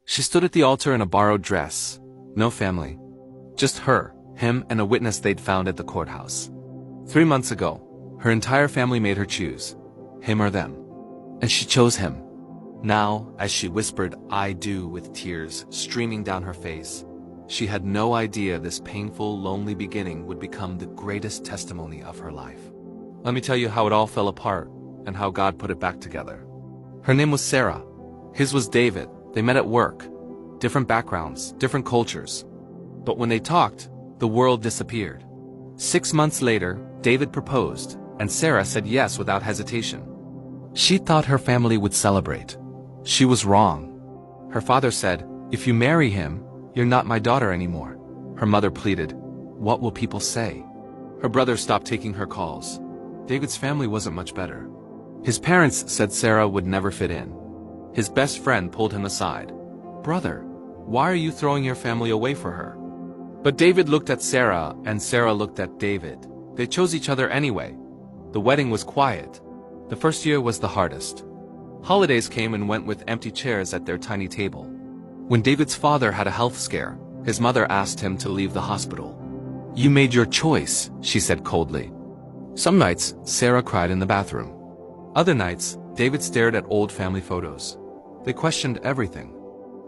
She stood at the altar in a borrowed dress. No family. Just her, him, and a witness they'd found at the courthouse. 3 months ago, her entire family made her choose. Him or them. And she chose him. Now, as she whispered, "I do," with tears streaming down her face, she had no idea this painful, lonely beginning would become the greatest testimony of her life. Let me tell you how it all fell apart, and how God put it back together. Her name was Sarah. His was David. They met at work. Different backgrounds, different cultures. But when they talked, the world disappeared. 6 months later, David proposed, and Sarah said yes without hesitation. She thought her family would celebrate. She was wrong. Her father said, "If you marry him, you're not my daughter anymore." Her mother pleaded, "What will people say?" Her brother stopped taking her calls. David's family wasn't much better. His parents said Sarah would never fit in. His best friend pulled him aside. "Brother, why are you throwing your family away for her?" But David looked at Sarah, and Sarah looked at David. They chose each other anyway. The wedding was quiet. The first year was the hardest. Holidays came and went with empty chairs at their tiny table. When David's father had a health scare, his mother asked him to leave the hospital. "You made your choice," she said coldly. Some nights, Sarah cried in the bathroom. Other nights, David stared at old family photos. They questioned everything.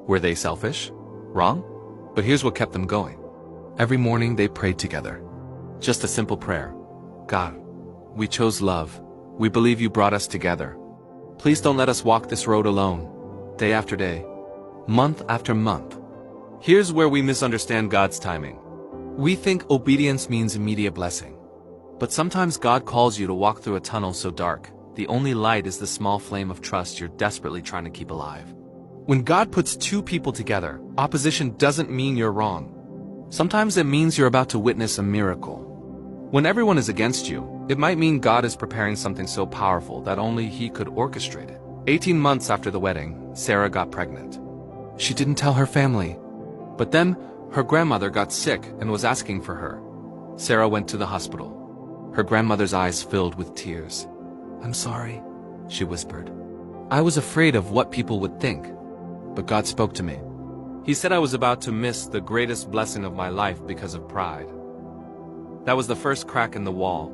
Were they selfish? Wrong? But here's what kept them going. Every morning they prayed together. Just a simple prayer. "God, we chose love. We believe you brought us together. Please don't let us walk this road alone." Day after day. Month after month. Here's where we misunderstand God's timing. We think obedience means immediate blessing. But sometimes God calls you to walk through a tunnel so dark, the only light is the small flame of trust you're desperately trying to keep alive. When God puts two people together, opposition doesn't mean you're wrong. Sometimes it means you're about to witness a miracle. When everyone is against you, it might mean God is preparing something so powerful that only He could orchestrate it. 18 months after the wedding, Sarah got pregnant. She didn't tell her family. But then, her grandmother got sick and was asking for her. Sarah went to the hospital. Her grandmother's eyes filled with tears. "I'm sorry," she whispered. "I was afraid of what people would think." But God spoke to me. He said I was about to miss the greatest blessing of my life because of pride. That was the first crack in the wall.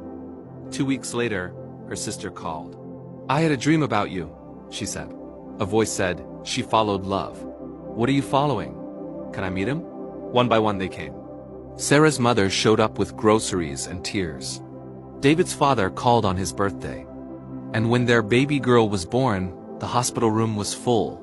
2 weeks later, her sister called. "I had a dream about you," she said. A voice said, "She followed love." "What are you following? Can I meet him?" One by one they came. Sarah's mother showed up with groceries and tears. David's father called on his birthday. And when their baby girl was born, the hospital room was full.